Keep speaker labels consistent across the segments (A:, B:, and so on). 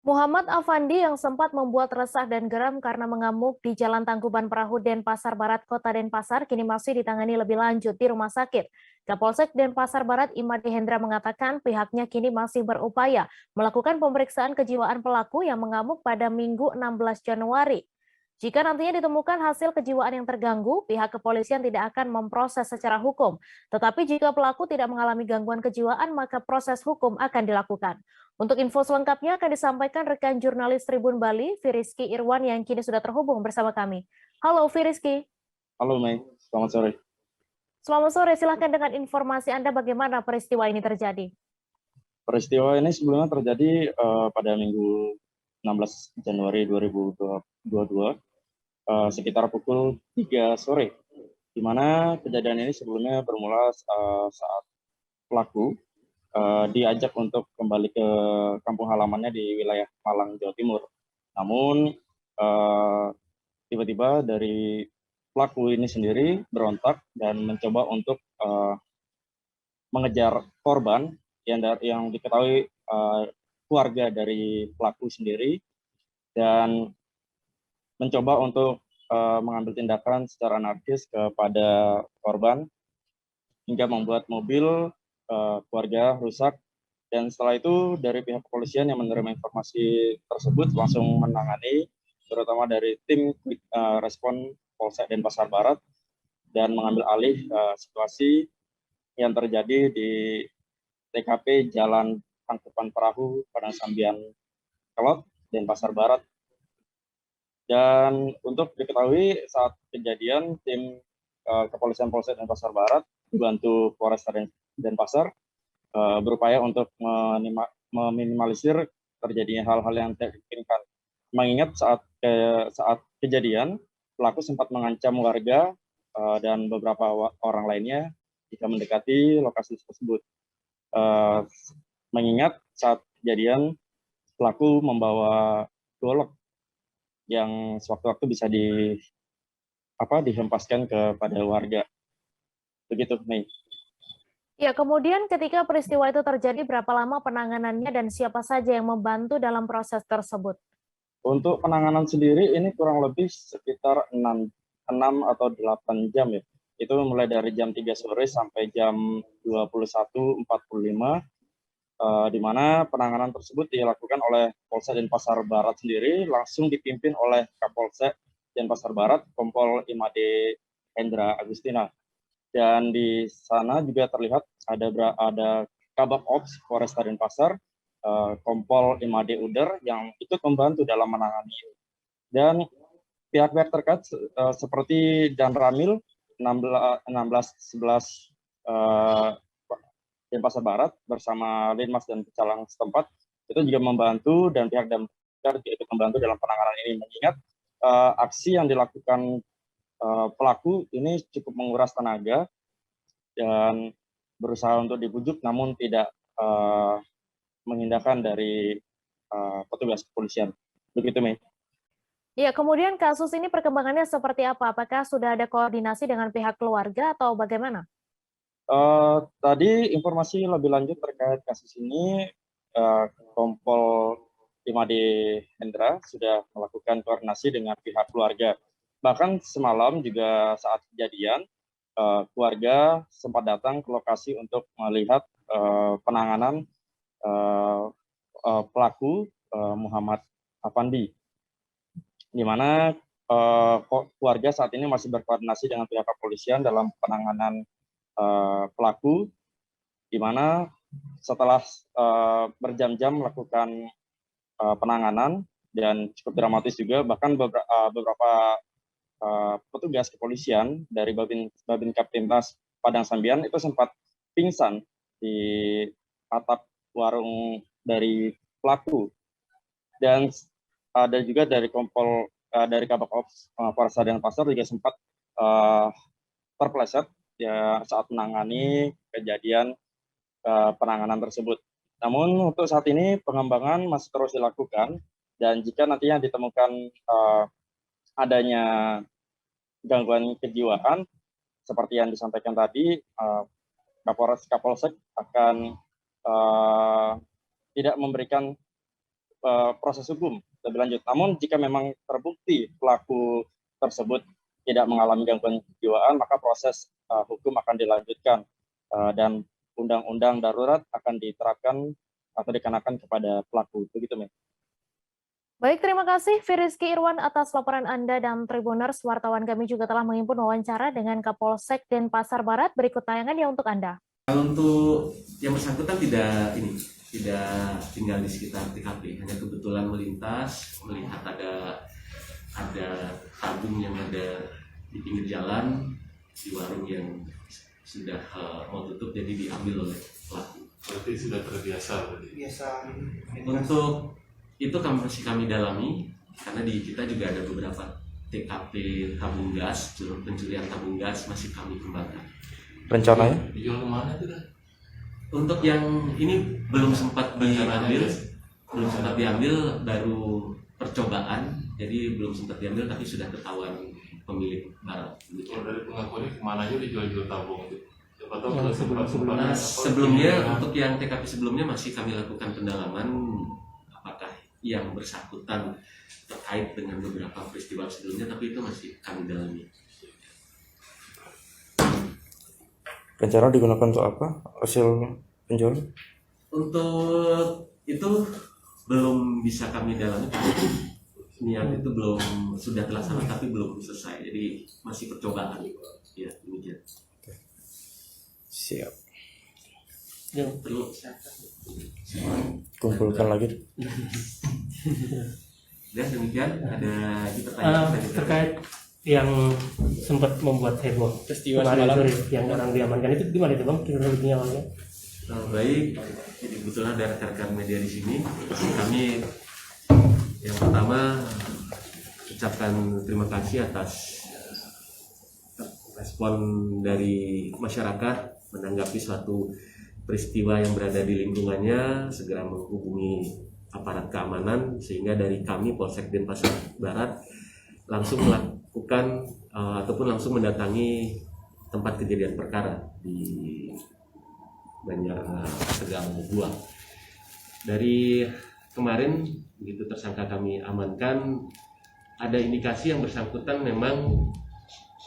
A: Muhammad Afandi yang sempat membuat resah dan geram karena mengamuk di Jalan Tangkuban Perahu Denpasar Barat, Kota Denpasar, kini masih ditangani lebih lanjut di rumah sakit. Kapolsek Denpasar Barat Imade Hendra mengatakan pihaknya kini masih berupaya melakukan pemeriksaan kejiwaan pelaku yang mengamuk pada Minggu 16 Januari. Jika nantinya ditemukan hasil kejiwaan yang terganggu, pihak kepolisian tidak akan memproses secara hukum. Tetapi jika pelaku tidak mengalami gangguan kejiwaan, maka proses hukum akan dilakukan. Untuk info selengkapnya akan disampaikan rekan jurnalis Tribun Bali, Firiski Irwan yang kini sudah terhubung bersama kami. Halo Firiski.
B: Halo Mei, selamat sore.
A: Selamat sore, silahkan dengan informasi Anda bagaimana peristiwa ini terjadi.
B: Peristiwa ini sebelumnya terjadi pada Minggu 16 Januari 2022, sekitar pukul 3 sore, di mana kejadian ini sebelumnya bermula saat pelaku diajak untuk kembali ke kampung halamannya di wilayah Malang, Jawa Timur. Namun tiba-tiba dari pelaku ini sendiri berontak dan mencoba untuk mengejar korban yang diketahui keluarga dari pelaku sendiri dan mencoba untuk mengambil tindakan secara anarkis kepada korban hingga membuat mobil keluarga rusak. Dan setelah itu dari pihak kepolisian yang menerima informasi tersebut langsung menangani, terutama dari tim respon Polsek Denpasar Barat, dan mengambil alih situasi yang terjadi di TKP Jalan Tangkuban Perahu, Padang Sambian, Kelot, Denpasar Barat. Dan untuk diketahui saat kejadian, tim kepolisian Polsek Denpasar Barat dibantu Polresta Denpasar berupaya untuk meminimalisir terjadinya hal-hal yang tidak diinginkan. Mengingat saat kejadian, pelaku sempat mengancam warga dan beberapa orang lainnya jika mendekati lokasi tersebut. Mengingat saat kejadian pelaku membawa golok yang sewaktu-waktu bisa dihempaskan kepada warga. Begitu, Mei.
A: Ya, kemudian ketika peristiwa itu terjadi, berapa lama penanganannya dan siapa saja yang membantu dalam proses tersebut?
B: Untuk penanganan sendiri ini kurang lebih sekitar 6 atau 8 jam ya. Itu mulai dari jam 3 sore sampai jam 21.45, di mana penanganan tersebut dilakukan oleh Polsek Denpasar Barat sendiri, langsung dipimpin oleh Kapolsek Denpasar Barat, Kompol Imade Hendra Agustina. Dan di sana juga terlihat ada Kabak Ops Polresta Denpasar, Kompol Imade Uder yang ikut membantu dalam menangani ini. Dan pihak-pihak terkait seperti Dan Ramil 1611 Denpasar Barat bersama Linmas dan Pecalang setempat itu juga membantu, dan pihak damkar juga ikut membantu dalam penanganan ini, mengingat aksi yang dilakukan pelaku ini cukup menguras tenaga dan berusaha untuk dibujuk namun tidak mengindahkan dari petugas kepolisian. Begitu, Mei.
A: Ya, kemudian kasus ini perkembangannya seperti apa? Apakah sudah ada koordinasi dengan pihak keluarga atau bagaimana?
B: Tadi informasi lebih lanjut terkait kasus ini, Kompol Imade Hendra sudah melakukan koordinasi dengan pihak keluarga. Bahkan semalam juga saat kejadian, keluarga sempat datang ke lokasi untuk melihat penanganan pelaku Muhammad Afandi, di mana keluarga saat ini masih berkoordinasi dengan pihak kepolisian dalam penanganan pelaku, di mana setelah berjam-jam melakukan penanganan dan cukup dramatis juga, bahkan beberapa petugas kepolisian dari Babin Kaptimnas Padang Sambian itu sempat pingsan di atap warung dari pelaku. Dan ada juga dari dari Kabak Ops Polresta Denpasar juga sempat terpeleset ya saat menangani kejadian penanganan tersebut. Namun untuk saat ini pengembangan masih terus dilakukan, dan jika nantinya ditemukan adanya gangguan kejiwaan seperti yang disampaikan tadi, Kapolsek akan tidak memberikan proses hukum lebih lanjut. Namun jika memang terbukti pelaku tersebut tidak mengalami gangguan kejiwaan, maka proses hukum akan dilanjutkan dan undang-undang darurat akan diterapkan atau dikenakan kepada pelaku. Begitu, Mei.
A: Baik, terima kasih Firizky Irwan atas laporan Anda dan Tribuners. Wartawan kami juga telah menghimpun wawancara dengan Kapolsek Denpasar Barat. Berikut tayangannya untuk Anda.
C: Untuk yang bersangkutan tidak tinggal di sekitar TKP, hanya kebetulan melintas melihat ada tabung yang ada di pinggir jalan di warung yang sudah mau tutup, jadi diambil oleh pelaku.
D: Berarti sudah terbiasa berarti.
C: Untuk itu masih kami dalami karena di kita juga ada beberapa TKP tabung gas, pencurian tabung gas masih kami kembangkan.
E: Rencananya?
D: Dijual kemana tuh?
C: Untuk yang ini belum sempat diambil, baru percobaan, jadi belum sempat diambil tapi sudah ketahuan pemilik barang.
D: Oh, dari pengakuannya kemana aja dijual-jual tabung itu? Siapa tahu
C: Nah,
D: sempat
C: sebelumnya untuk yang TKP sebelumnya masih kami lakukan pendalaman apakah yang bersangkutan terkait dengan beberapa peristiwa sebelumnya, tapi itu masih kami dalami.
E: Rencana digunakan untuk apa? Hasil penjualan?
C: Untuk itu belum bisa kami dalami. Niat itu belum sudah terlaksana tapi belum selesai, jadi masih percobaan. Ya, demikian.
E: Siap.
C: Perlu
E: Kumpulkan lagi.
C: dan demikian ada pertanyaan
F: terkait yang sempat membuat heboh
G: Peristiwa
F: kemarin
G: semalam.
F: sore yang orang diamankan itu gimana itu bang? Kronologinya awalnya?
C: Baik, jadi kebetulan ada rekan-rekan media di sini. Kami yang pertama ucapkan terima kasih atas respon dari masyarakat menanggapi suatu peristiwa yang berada di lingkungannya, segera menghubungi aparat keamanan, sehingga dari kami Polsek Denpasar Barat langsung melakukan ataupun langsung mendatangi tempat kejadian perkara di Banjar Tegal Buah. Dari kemarin begitu tersangka kami amankan, ada indikasi yang bersangkutan memang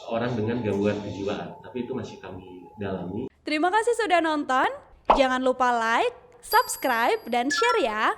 C: orang dengan gangguan kejiwaan, tapi itu masih kami dalami.
H: Terima kasih sudah nonton. Jangan lupa like, subscribe, dan share ya.